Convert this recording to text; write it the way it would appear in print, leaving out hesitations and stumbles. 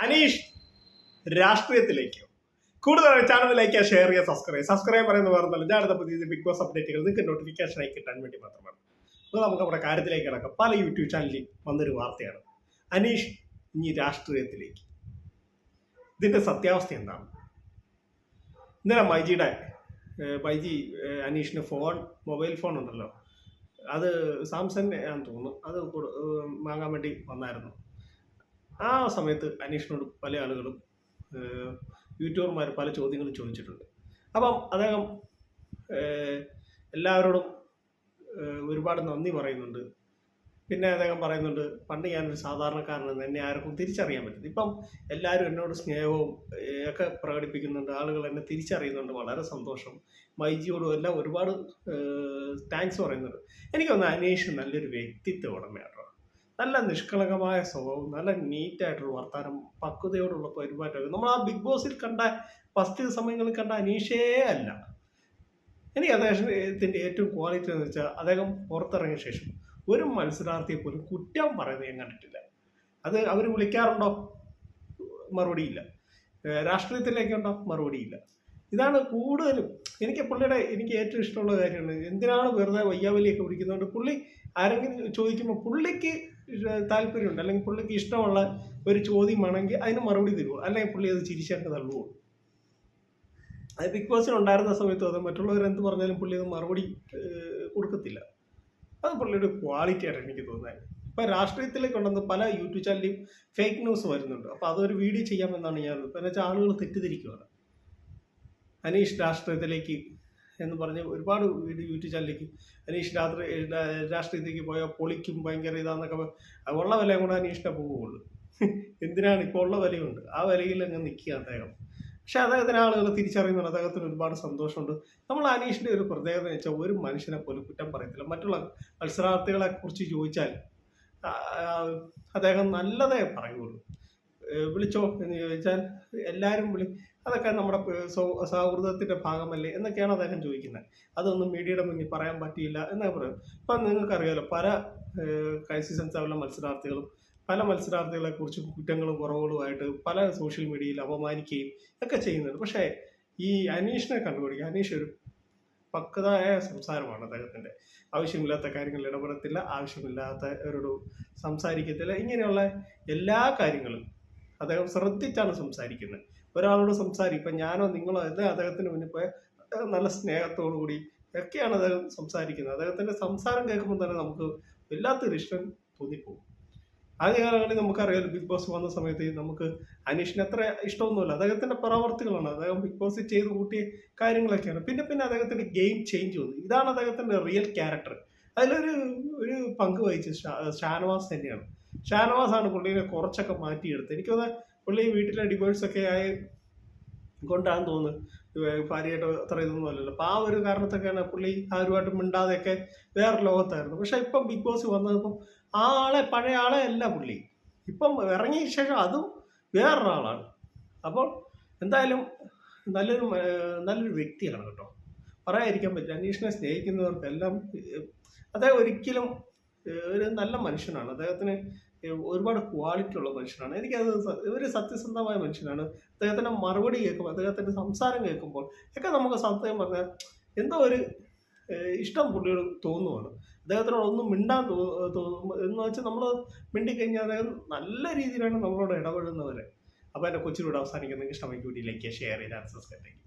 അനീഷ് രാഷ്ട്രീയത്തിലേക്ക് കൂടുതൽ channel like share ചെയ്യുക, സബ്സ്ക്രൈബ് പറയുന്ന വേറെ ഞാൻ അടുത്ത പുതിയ ബിഗ് ബോസ് അപ്ഡേറ്റുകൾ നിങ്ങൾക്ക് നോട്ടിഫിക്കേഷൻ ആയി കിട്ടാൻ വേണ്ടി മാത്രമാണ്. അപ്പോൾ നമുക്ക് നമ്മുടെ കാര്യത്തിലേക്ക് കിടക്കാം. പല യൂട്യൂബ് ചാനലിൽ വന്നൊരു വാർത്തയാണ് അനീഷ് ഇനി രാഷ്ട്രീയത്തിലേക്ക്. ഇതിന്റെ സത്യാവസ്ഥ എന്താണ്? ഇന്നലെ മൈജി അനീഷിന് മൊബൈൽ ഫോൺ ഉണ്ടല്ലോ, അത് സാംസങ് ആണെന്ന് തോന്നുന്നു, അത് വാങ്ങാൻ വേണ്ടി വന്നായിരുന്നു. ആ സമയത്ത് അനീഷിനോട് പല ആളുകളും യൂട്യൂബർമാർ പല ചോദ്യങ്ങളും ചോദിച്ചിട്ടുണ്ട്. അപ്പം അദ്ദേഹം എല്ലാവരോടും ഒരുപാട് നന്ദി പറയുന്നുണ്ട്. പിന്നെ അദ്ദേഹം പറയുന്നുണ്ട്, പണ്ട് ഞാനൊരു സാധാരണക്കാരനെന്ന് എന്നെ ആർക്കും തിരിച്ചറിയാൻ പറ്റും. ഇപ്പം എല്ലാവരും എന്നോട് സ്നേഹവും ഒക്കെ പ്രകടിപ്പിക്കുന്നുണ്ട്, ആളുകൾ എന്നെ തിരിച്ചറിയുന്നുണ്ട്, വളരെ സന്തോഷം. മൈജിയോടും എല്ലാം ഒരുപാട് താങ്ക്സ് പറയുന്നുണ്ട്. എനിക്ക് തോന്നുന്നു അനീഷ് നല്ലൊരു വ്യക്തിത്വ ഉടമയാണ്. നല്ല നിഷ്കളങ്കമായ സ്വഭാവം, നല്ല നീറ്റായിട്ടുള്ള വർത്താനം, പക്വതയോടുള്ള പെരുമാറ്റം. നമ്മൾ ആ ബിഗ് ബോസിൽ കണ്ട ഫസ്റ്റ് സമയങ്ങളിൽ കണ്ട അനീഷേ അല്ല. എനിക്ക് അദ്ദേഹത്തിൻ്റെ ഏറ്റവും ക്വാളിറ്റി എന്ന് വെച്ചാൽ അദ്ദേഹം പുറത്തിറങ്ങിയ ശേഷം ഒരു മത്സരാർത്ഥിയെ പോലും കുറ്റം പറയുന്നത് ഞാൻ കണ്ടിട്ടില്ല. അത് അവർ വിളിക്കാറുണ്ടോ? മറുപടിയില്ല. രാഷ്ട്രീയത്തിലേക്കുണ്ടോ? മറുപടിയില്ല. ഇതാണ് കൂടുതലും എനിക്ക് ഏറ്റവും ഇഷ്ടമുള്ള കാര്യമാണ്. എന്തിനാണ് വെറുതെ വയ്യാവലിയൊക്കെ വിളിക്കുന്നതുകൊണ്ട് പുള്ളി ആരെങ്കിലും ചോദിക്കുമ്പോൾ പുള്ളിക്ക് താല്പര്യമുണ്ട്, അല്ലെങ്കിൽ പുള്ളിക്ക് ഇഷ്ടമുള്ള ഒരു ചോദ്യമാണെങ്കിൽ അതിന് മറുപടി തരുമോ, അല്ലെങ്കിൽ പുള്ളി അത് ചിരിച്ചൊക്കെ തള്ളുവോ. അത് ബിഗ് ബോസിൽ ഉണ്ടായിരുന്ന സമയത്തും അത് മറ്റുള്ളവർ എന്ത് പറഞ്ഞാലും പുള്ളി അത് മറുപടി കൊടുക്കത്തില്ല. അത് പുള്ളിയുടെ ക്വാളിറ്റി ആയിട്ട് എനിക്ക് തോന്നുന്നത്. ഇപ്പം രാഷ്ട്രീയത്തിലേക്ക് ഉണ്ടെന്ന് പല യൂട്യൂബ് ചാനലിലും ഫേക്ക് ന്യൂസ് വരുന്നുണ്ട്. അപ്പോൾ അതൊരു വീഡിയോ ചെയ്യാമെന്നാണ് ഞാൻ. ഇപ്പം എന്ന് വെച്ചാൽ ആളുകൾ തെറ്റിദ്ധരിക്കുകയാണ്. അനീഷ് രാഷ്ട്രീയത്തിലേക്ക് എന്ന് പറഞ്ഞ് ഒരുപാട് യൂട്യൂബ് ചാനലിലേക്ക് അനീഷ് രാഷ്ട്രീയത്തിലേക്ക് പോയാൽ പൊളിക്കും, ഭയങ്കര ഇതാന്നൊക്കെ ഉള്ള വിലയും കൂടെ അനീഷിനെ പോവുകയുള്ളൂ. എന്തിനാണ്? ഇപ്പോൾ ഉള്ള വിലയുണ്ട്, ആ വിലയിൽ അങ്ങ് നിൽക്കുക അദ്ദേഹം. പക്ഷെ അദ്ദേഹത്തിന് ആളുകൾ തിരിച്ചറിയുന്നുണ്ട്, അദ്ദേഹത്തിന് ഒരുപാട് സന്തോഷമുണ്ട്. നമ്മൾ അനീഷിൻ്റെ ഒരു പ്രത്യേകത എന്ന് വെച്ചാൽ ഒരു മനുഷ്യനെ പോലും കുറ്റം പറയത്തില്ല. മറ്റുള്ള മത്സരാർത്ഥികളെ കുറിച്ച് ചോദിച്ചാൽ അദ്ദേഹം നല്ലതേ പറയുള്ളൂ. വിളിച്ചോ എന്ന് ചോദിച്ചാൽ എല്ലാവരും അതൊക്കെ നമ്മുടെ സൗഹൃദത്തിൻ്റെ ഭാഗമല്ലേ എന്നൊക്കെയാണ് അദ്ദേഹം ചോദിക്കുന്നത്. അതൊന്നും മീഡിയയുടെ മുന്നിൽ പറയാൻ പറ്റിയില്ല എന്നൊക്കെ പറയും. ഇപ്പം നിങ്ങൾക്കറിയാലോ, പല സീസൺസ് മത്സരാർത്ഥികളും പല മത്സരാർത്ഥികളെ കുറിച്ച് കുറ്റങ്ങളും കുറവുകളുമായിട്ട് പല സോഷ്യൽ മീഡിയയിൽ അപമാനിക്കുകയും ഒക്കെ ചെയ്യുന്നുണ്ട്. പക്ഷേ ഈ അനീഷിനെ കണ്ടുപിടിക്കുക, അനീഷ് ഒരു പക്വതായ സംസാരമാണ് അദ്ദേഹത്തിൻ്റെ. ആവശ്യമില്ലാത്ത കാര്യങ്ങളിൽ ഇടപെടത്തില്ല, ആവശ്യമില്ലാത്തവരോട് സംസാരിക്കത്തില്ല. ഇങ്ങനെയുള്ള എല്ലാ കാര്യങ്ങളും അദ്ദേഹം ശ്രദ്ധിച്ചാണ് സംസാരിക്കുന്നത്. ഒരാളോട് ഇപ്പം ഞാനോ നിങ്ങളോ അദ്ദേഹത്തിന് മുന്നിൽ പോയ നല്ല സ്നേഹത്തോടു കൂടി ഒക്കെയാണ് അദ്ദേഹം സംസാരിക്കുന്നത്. അദ്ദേഹത്തിൻ്റെ സംസാരം കേൾക്കുമ്പോൾ തന്നെ നമുക്ക് വല്ലാത്തൊരു ഇഷ്ടം തോന്നിപ്പോകും. ആദ്യ കാലങ്ങളിൽ നമുക്കറിയാലോ, ബിഗ് ബോസ് വന്ന സമയത്ത് നമുക്ക് അനീഷിന് അത്ര ഇഷ്ടമൊന്നുമില്ല. അദ്ദേഹത്തിൻ്റെ പ്രവർത്തികളാണ്, അദ്ദേഹം ബിഗ് ബോസ് ചെയ്ത് കൂട്ടിയ കാര്യങ്ങളൊക്കെയാണ്. പിന്നെ അദ്ദേഹത്തിൻ്റെ ഗെയിം ചേഞ്ച് വന്നു. ഇതാണ് അദ്ദേഹത്തിൻ്റെ റിയൽ ക്യാരക്ടർ. അതിലൊരു പങ്ക് വഹിച്ചത് ഷാനവാസ് തന്നെയാണ്. ഷാനവാസാണ് പുള്ളിനെ കുറച്ചൊക്കെ മാറ്റിയെടുത്തത്. എനിക്ക് തോന്നുന്നത് പുള്ളി വീട്ടിലെ ഡിവോഴ്സൊക്കെ ആയി കൊണ്ടാന്ന് തോന്നുന്നു, ഭാര്യയായിട്ട് അത്ര ഇതൊന്നും അല്ലല്ലോ. അപ്പോൾ ആ ഒരു കാരണത്തൊക്കെയാണ് പുള്ളി ആരുമായിട്ട് മിണ്ടാതെയൊക്കെ വേറെ ലോകത്തായിരുന്നു. പക്ഷെ ഇപ്പം ബിഗ് ബോസ് വന്നതിപ്പം ആ പഴയ ആളെ അല്ല പുള്ളി. ഇപ്പം ഇറങ്ങിയ ശേഷം അതും വേറൊരാളാണ്. അപ്പോൾ എന്തായാലും നല്ലൊരു വ്യക്തിയാണ് കേട്ടോ, പറയാതിരിക്കാൻ പറ്റില്ല. അനീഷിനെ സ്നേഹിക്കുന്നവർക്കെല്ലാം അദ്ദേഹം ഒരിക്കലും ഒരു നല്ല മനുഷ്യനാണ്. അദ്ദേഹത്തിന് ഒരുപാട് ക്വാളിറ്റി ഉള്ള മനുഷ്യനാണ്. എനിക്കത് ഒരു സത്യസന്ധമായ മനുഷ്യനാണ്. അദ്ദേഹത്തിൻ്റെ മറുപടി കേൾക്കുമ്പോൾ, അദ്ദേഹത്തിൻ്റെ സംസാരം കേൾക്കുമ്പോൾ ഒക്കെ നമുക്ക് സത്യം പറഞ്ഞാൽ എന്തോ ഒരു ഇഷ്ടം പുള്ളിയോട് തോന്നുവാണ്. അദ്ദേഹത്തിനോടൊന്നും മിണ്ടാൻ തോന്നും എന്ന് വെച്ചാൽ നമ്മൾ മിണ്ടിക്കഴിഞ്ഞാൽ അദ്ദേഹം നല്ല രീതിയിലാണ് നമ്മളോട് ഇടപെടുന്നവരെ. അപ്പോൾ എൻ്റെ കൊച്ചിലൂടെ അവസാനിക്കുന്നത്. ഇഷ്ടമായി കൂടി ലൈക്ക് ഷെയർ ചെയ്ത് സബ്സ്ക്രൈബ് ചെയ്യും.